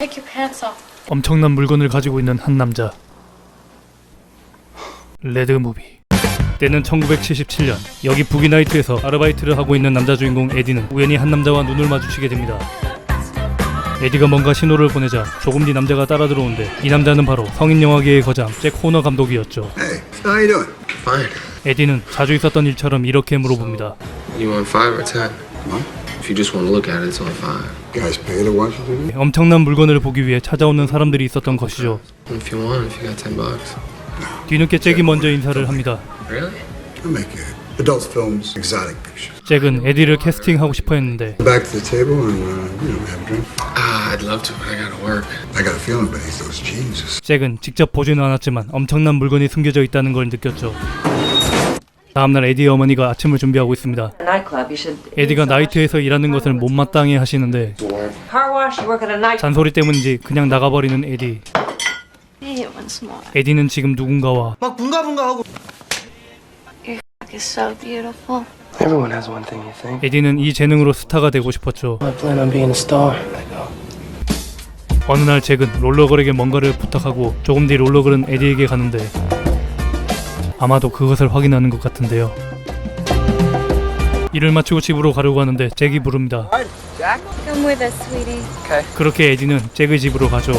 Take your pants off. 엄청난 물건을 가지고 있는 한 남자. 레드무비. 때는 1977년. 여기 부기나이트에서 아르바이트를 하고 있는 남자 주인공 에디는 우연히 한 남자와 눈을 마주치게 됩니다. 에디가 뭔가 신호를 보내자 조금 뒤 남자가 따라 들어오는데 이 남자는 바로 성인 영화계의 거장 잭 호너 감독이었죠. Hey, how you doing? Fine. 에디는 자주 있었던 일처럼 이렇게 물어봅니다. You want 5 or 10? What? If you just want to look at it, it's only 5. Guys pay to watch the TV? 엄청난 물건을 보기 위해 찾아오는 사람들이 있었던 것이죠. If you want, if you got $10. 뒤늦게 잭이 먼저 인사를 합니다. Really? I make adult films, exotic pictures. 잭은 에디를 캐스팅하고 싶어 했는데 Back to the table and have a drink. I'd love to, but I gotta work. I got a feeling beneath those jeans is 잭은 직접 보지는 않았지만 엄청난 물건이 숨겨져 있다는 걸 느꼈죠. 다음날 에디의 어머니가 아침을 준비하고 있습니다. 에디가 나이트에서 일하는 것을 못마땅해 하시는데 잔소리 때문인지 그냥 나가버리는 에디. 에디는 지금 누군가와 막 붕가붕가하고. Your is so beautiful. Everyone has one thing you think. 에디는 이 재능으로 스타가 되고 싶었죠. I plan on being a star. 어느 날 잭은 롤러걸에게 뭔가를 부탁하고 조금 뒤 롤러걸은 에디에게 가는데 아마도 그것을 확인하는 것 같은데요. 일을 마치고 집으로 가려고 하는데 잭이 부릅니다. Come with us, sweetie. 그렇게 에디는 잭의 집으로 가죠.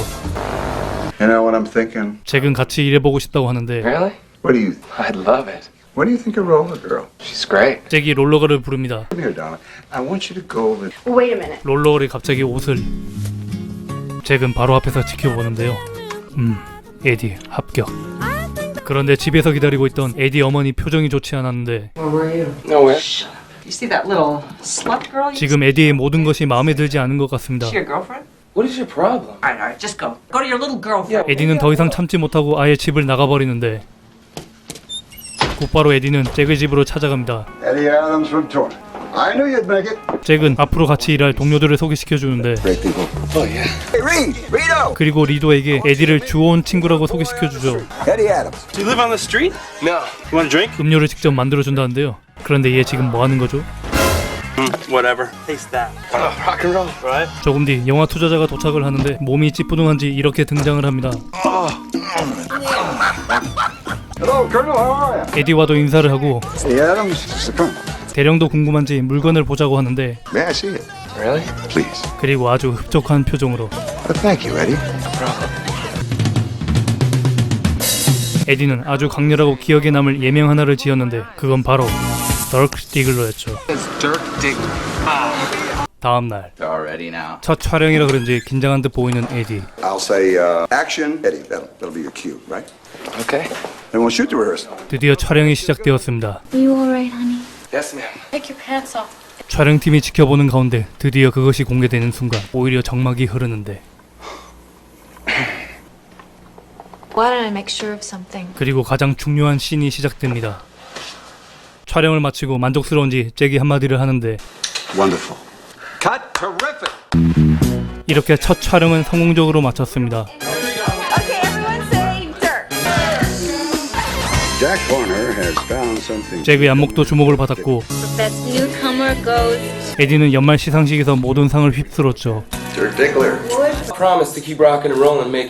You know what I'm thinking? 잭은 같이 일해보고 싶다고 하는데 Really? What do you I'd love it. What do you think of Roller Girl? She's great. 잭이 롤러걸을 부릅니다. Come here, darling. I want you to go over. Wait a minute. 롤러걸이 갑자기 옷을. 잭은 바로 앞에서 지켜보는데요. 에디 합격. 그런데 집에서 기다리고 있던 에디 어머니 표정이 좋지 않았는데 Where were you? Nowhere. You see that little slut girl? You 지금 에디의 모든 것이 마음에 들지 않은 것 같습니다. She your girlfriend? What is your problem? All right, just go. Go to your little girlfriend. 에디는 더 이상 참지 못하고 아예 집을 나가버리는데 곧바로 에디는 잭의 집으로 찾아갑니다. Eddie Adams from Torrance. I knew you'd make it. 잭은 앞으로 같이 일할 동료들을 소개시켜주는데 Great people. Oh yeah. Hey, Reed! Rito! 그리고 리도에게 에디를 주워온 친구라고 소개시켜주죠. Eddie Adams. Do you live on the street? No. You want a drink? 음료를 직접 만들어준다는데요. 그런데 얘 지금 뭐 하는 거죠? Whatever. Taste that. Rock and roll. Right? 조금 뒤 영화 투자자가 도착을 하는데 몸이 찌뿌둥한지 이렇게 등장을 합니다. Hello, Colonel. How are you? 에디와도 인사를 하고 Eddie Adams. This is the Colonel. 대령도 궁금한지 물건을 보자고 하는데 May I see it? Really? Please. 그리고 아주 흡족한 표정으로 Thank you, Eddie. No problem. 에디는 아주 강렬하고 기억에 남을 예명 하나를 지었는데 그건 바로 덜크 디글러였죠. It's Dirk Diggler. 다음날 Already now. 첫 촬영이라 그런지 긴장한 듯 보이는 에디. I'll say action. Eddie, that'll be your cue, right? Okay. Then we'll shoot the rehearsal. 드디어 촬영이 시작되었습니다. Are you alright, honey? Yes, ma'am. Take your pants off. 촬영팀이 지켜보는 가운데 드디어 그것이 공개되는 순간 오히려 정막이 흐르는데 Why don't I make sure of something? 그리고 가장 중요한 씬이 시작됩니다. 촬영을 마치고 만족스러운지 잭이 한마디를 하는데 Wonderful. Cut. Terrific. 이렇게 첫 촬영은 성공적으로 마쳤습니다. Okay, everyone say dirt. Jack Horner has found something. 잭의 안목도 주목을 받았고 Best newcomer goes. 에디는 연말 시상식에서 모든 상을 휩쓸었죠. Dirk Diggler. Promise to keep rocking and rolling, make.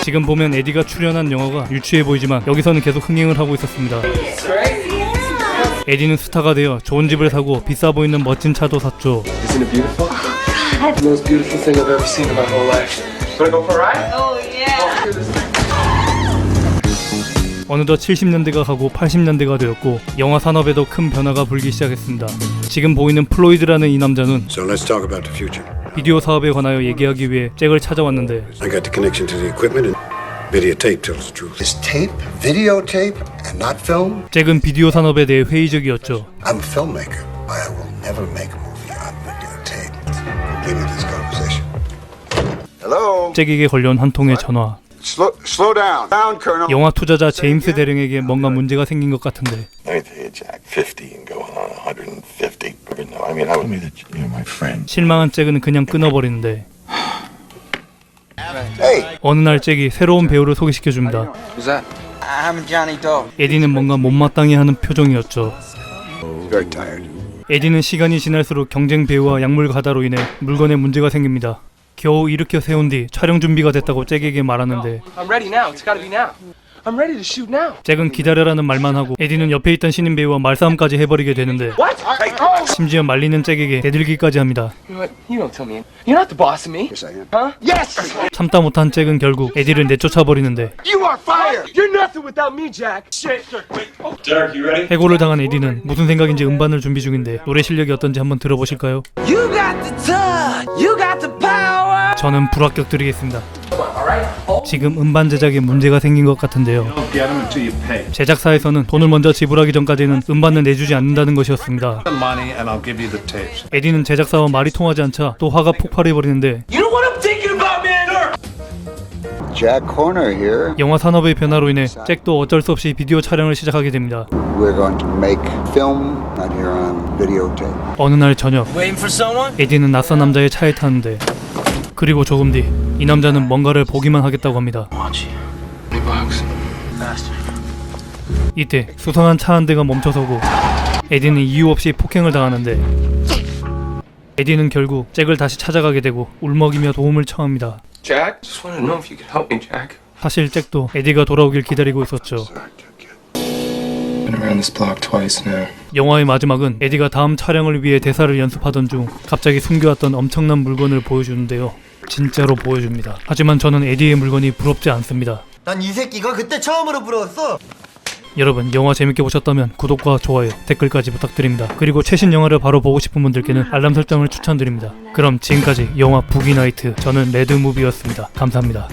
지금 보면 에디가 출연한 영화가 유치해 보이지만 여기서는 계속 흥행을 하고 있었습니다. 에디는 스타가 되어 좋은 집을 사고 비싸 보이는 멋진 차도 샀죠. Isn't it beautiful? The most beautiful thing I've ever seen in my whole life. Wanna go for a ride? Oh yeah. 어느덧 70년대가 가고 80년대가 되었고 영화 산업에도 큰 변화가 불기 시작했습니다. 지금 보이는 플로이드라는 이 남자는 So let's talk about the future. 비디오 사업에 관하여 얘기하기 위해 잭을 찾아왔는데 I got the connection to the equipment and videotape tells the truth. Is tape videotape and not film? 잭은 비디오 산업에 대해 회의적이었죠. I'm a filmmaker. I will never make a movie on videotape. Give me this conversation. Hello. 잭에게 걸려온 한 통의 전화. Slow down. Down, Colonel. 영화 투자자 제임스 대령에게 뭔가 문제가 생긴 것 같은데 Let me tell you, Jack, 50 and go on 150. No, I mean, I would admit that you're my friend. 실망한 잭은 그냥 끊어버리는데 Hey. 어느 날 잭이 새로운 배우를 소개시켜줍니다. Who's that? I'm Johnny Dove. 에디는 뭔가 못마땅해 하는 표정이었죠. Very tired. 에디는 시간이 지날수록 경쟁 배우와 약물 가다로 인해 물건에 문제가 생깁니다. 겨우 일으켜 세운 뒤 촬영 준비가 됐다고 잭에게 말하는데 I'm ready now. It's gotta be now. I'm ready to shoot now. 잭은 기다려라는 말만 하고 에디는 옆에 있던 신인 배우와 말싸움까지 해버리게 되는데 What? 심지어 말리는 잭에게 대들기까지 합니다. You know what? You don't tell me. You're not the boss of me. Yes, I am. Huh? Yes! 참다 못한 잭은 결국 에디를 내쫓아 버리는데 You are fired! You're nothing without me, Jack. Shit. Derek, you ready? 해고를 당한 에디는 무슨 생각인지 음반을 준비 중인데 노래 실력이 어떤지 한번 들어보실까요? You got the touch. You got the power. 저는 불합격 드리겠습니다. 지금 음반 제작에 문제가 생긴 것 같은데요. Get them until you pay. 제작사에서는 돈을 먼저 지불하기 전까지는 음반을 내주지 않는다는 것이었습니다. The money and I'll give you the tapes. 에디는 제작사와 말이 통하지 않자 또 화가 폭발해버리는데 You know what I'm thinking about, man? Jack Horner here. 영화 산업의 변화로 인해 잭도 어쩔 수 없이 비디오 촬영을 시작하게 됩니다. We're going to make film out here on videotape. 어느 날 저녁 Waiting for someone? 에디는 낯선 남자의 차에 타는데 그리고 조금 뒤 이 남자는 뭔가를 보기만 하겠다고 합니다. 이때 수상한 차 한 대가 멈춰서고 에디는 이유 없이 폭행을 당하는데 에디는 결국 잭을 다시 찾아가게 되고 울먹이며 도움을 청합니다. Jack? Just want to know if you could help me, Jack. 사실 잭도 에디가 돌아오길 기다리고 있었죠. Been around this block twice now. 영화의 마지막은 에디가 다음 촬영을 위해 대사를 연습하던 중 갑자기 숨겨왔던 엄청난 물건을 보여주는데요. 진짜로 보여줍니다. 하지만 저는 에디의 물건이 부럽지 않습니다. 난 이 새끼가 그때 처음으로 부러웠어. 여러분 영화 재밌게 보셨다면 구독과 좋아요, 댓글까지 부탁드립니다. 그리고 최신 영화를 바로 보고 싶은 분들께는 알람 설정을 추천드립니다. 그럼 지금까지 영화 부기나이트, 저는 레드무비였습니다. 감사합니다.